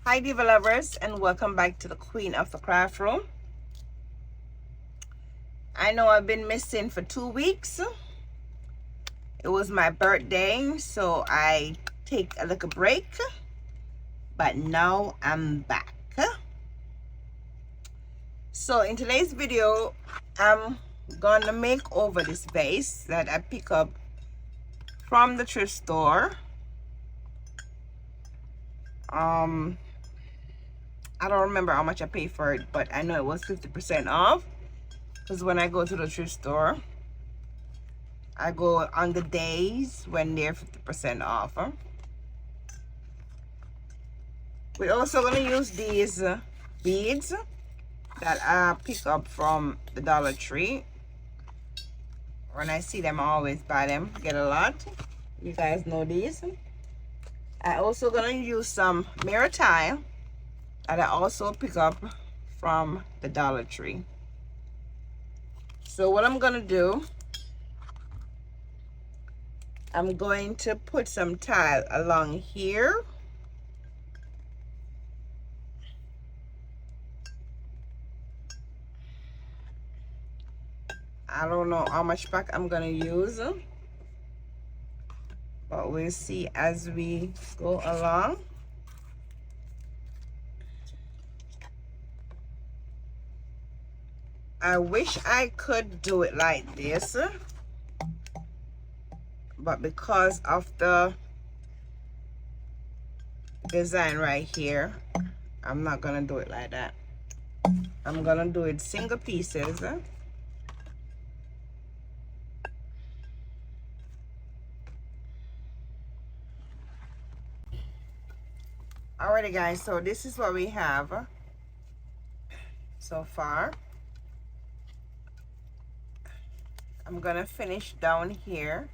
Hi Diva lovers, and welcome back to the Queen of the Craft Room. I know I've been missing for 2 weeks. It was my birthday, so I take a little break, but now I'm back. So in today's video, I'm gonna make over this vase that I pick up from the thrift store. I don't remember how much I paid for it, but I know it was 50% off, because when I go to the thrift store, I go on the days when they're 50% off. We're also going to use these beads that I pick up from the Dollar Tree. When I see them, I always buy them, get a lot. You guys know these. I also going to use some mirror tile that I also pick up from the Dollar Tree. So what I'm going to do, I'm going to put some tile along here. I don't know how much pack I'm gonna use, but we'll see as we go along. I wish I could do it like this, but because of the design right here, I'm not gonna do it like that. I'm gonna do it single pieces. Alrighty guys, so this is what we have so far. I'm gonna finish down here.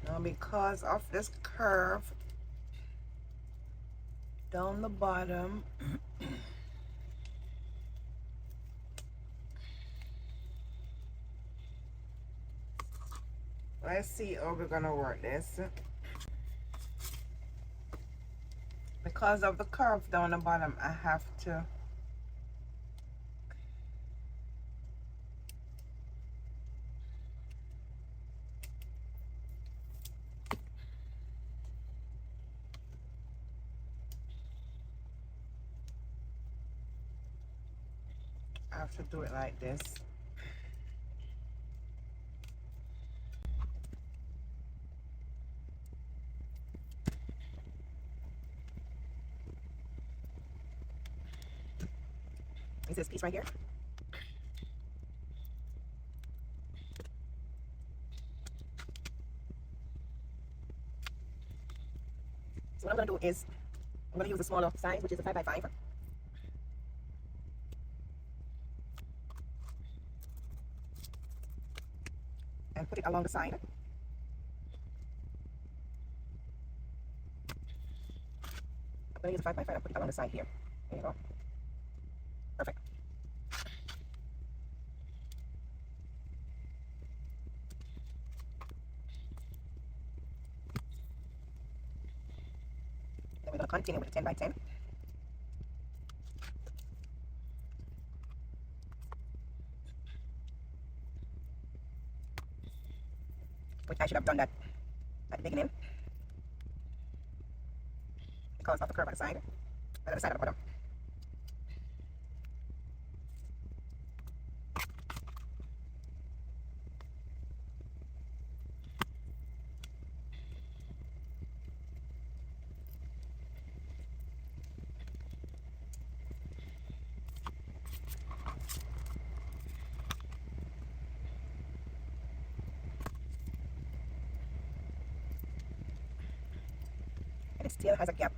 Now because of this curve down the bottom, let's see how we're gonna work this. Because of the curve down the bottom, I have to do it like this. Is this piece right here? So what I'm going to do is I'm going to use the smaller size, which is a 5x5. And put it along the side. I'm going to use a 5x5 and put it along the side here. There you go. Perfect. Then we're going to continue with the 10x10. Which I should have done that at the beginning, because of the curve on the side, and the side of the bottom. And it still has a gap.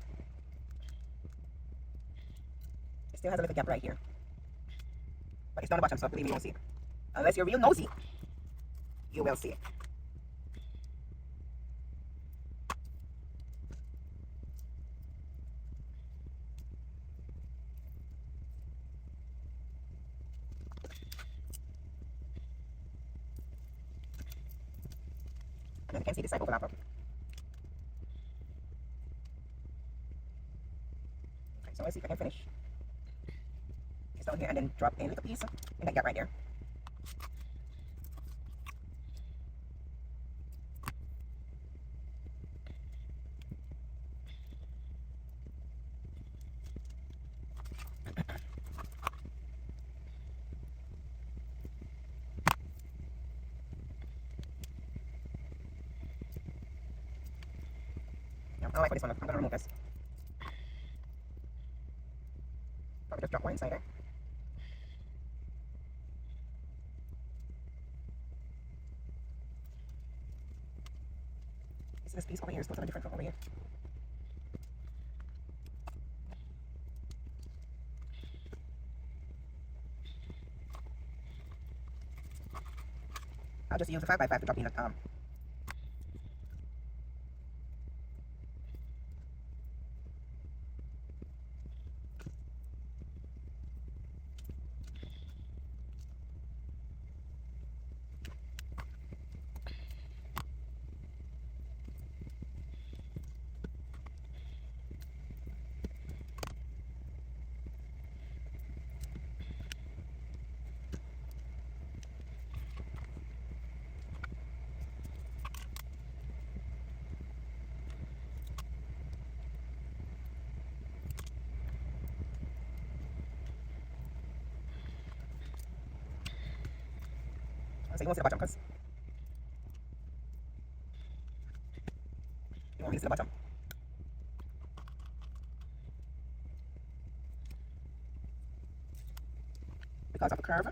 It still has a little gap right here. But it's down the bottom, so believe me, you don't see it. Unless you're real nosy, You will see. And you can see this side overlap. Okay, so let's see if I can finish this down here and then drop a little piece in that gap right there. I don't like for this one. I'm gonna remove this. Probably just drop one inside there. This piece over here is totally different from over here. I'll just use a 5x5 to drop in the so you won't see the bottom because you won't really see the bottom. Because of the curve.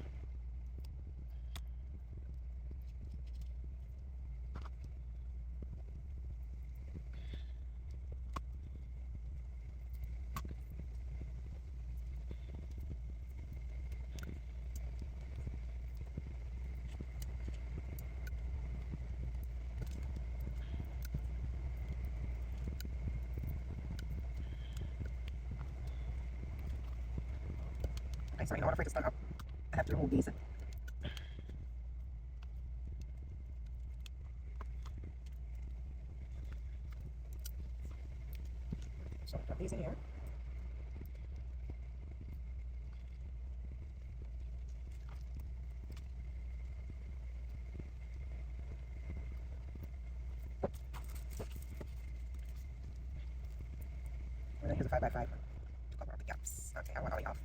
Okay, so in order for it to stand up, I have to remove these. So put these in here. We're going to use a 5x5 to cover up the gaps. Okay, I want all the off.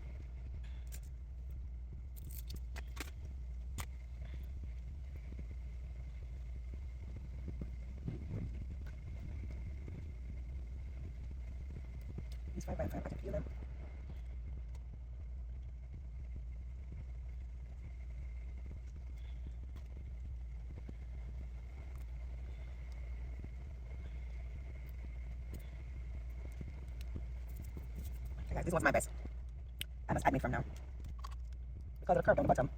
These 5x5, I can peel them. Okay, guys, this was my best. I must admit from now. Because of the curve on the bottom.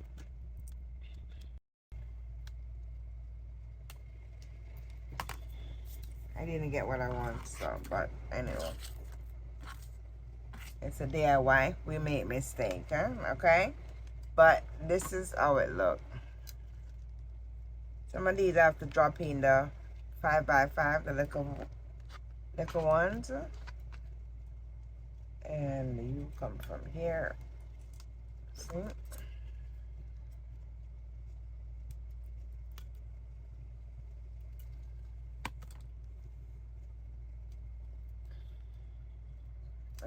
I didn't get what I want, so, but anyway. It's a DIY. We make mistake, huh? Okay? But this is how it look. Some of these I have to drop in the 5x5, the little ones. And you come from here. See?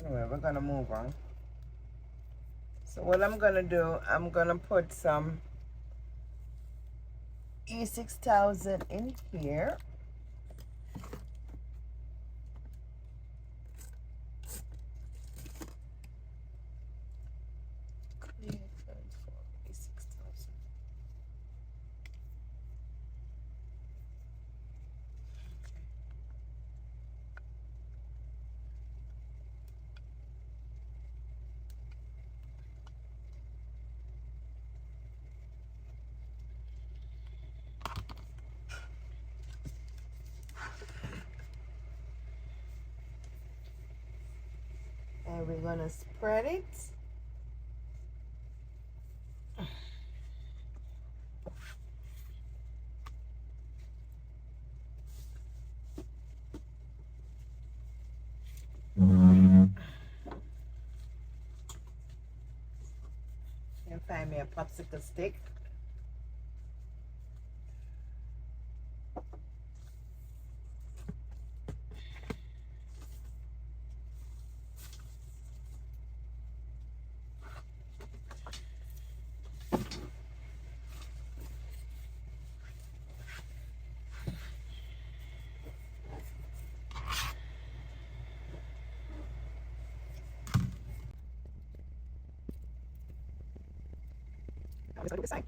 Anyway, we're gonna move on. So what I'm gonna do, I'm gonna put some E6000 in here. And we're gonna spread it. And find me a popsicle stick. I'm just gonna do this side.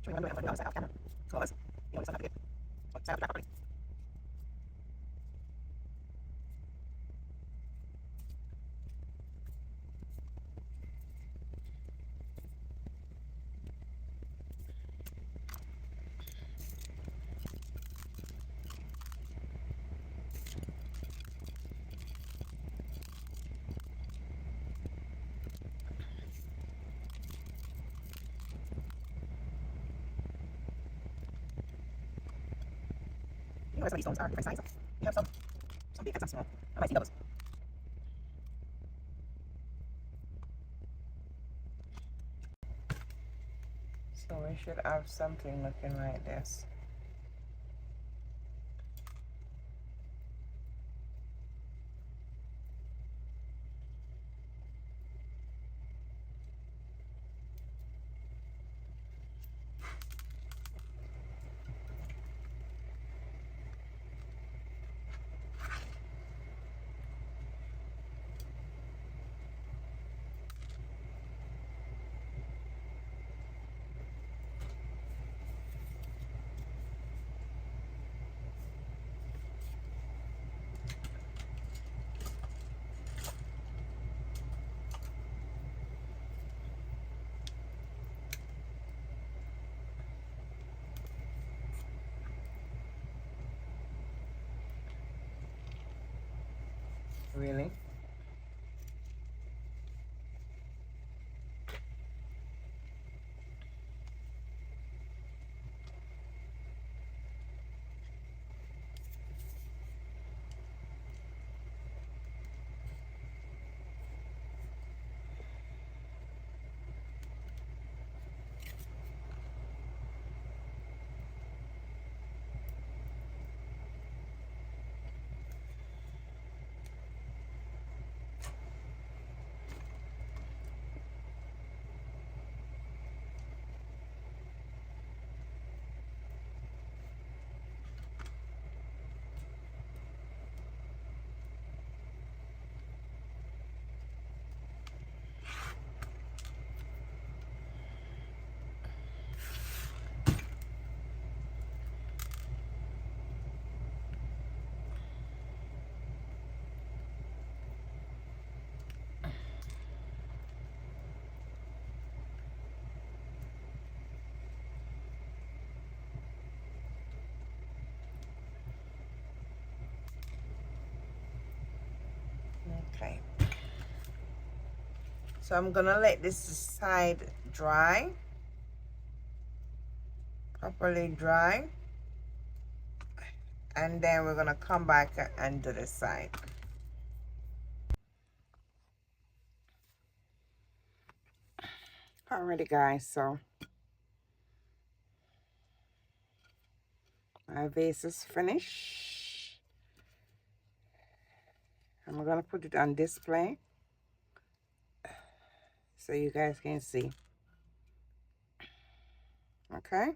Show me what I'm doing. I'm gonna do the other side off camera. Cause you know it's not gonna get side of the properly. You know where some of these stones are different sizes. You have some big and some small. I might see those. So we should have something looking like this. Really? Okay. So I'm gonna let this side dry, properly dry, and then we're gonna come back and do this side. Alrighty guys, so my vase is finished. I'm gonna put it on display so you guys can see. Okay.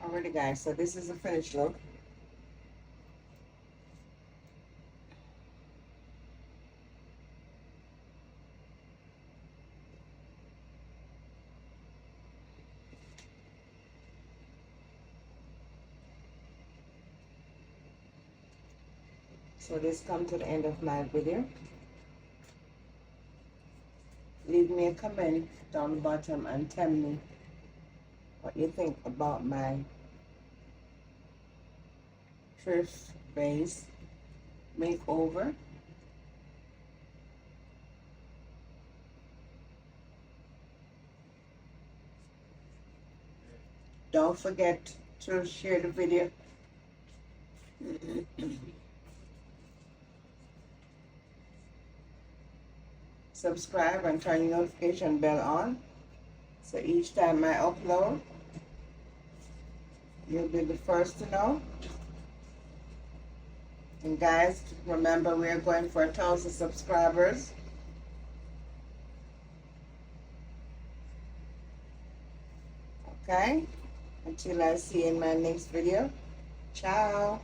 Alrighty guys, so this is the finished look. So this comes to the end of my video. Leave me a comment down the bottom and tell me what you think about my Thrift vase makeover. Don't forget to share the video. Subscribe and turn your notification bell on, so each time I upload, you'll be the first to know. And guys, remember, we're going for 1,000 subscribers. Okay? Until I see you in my next video. Ciao.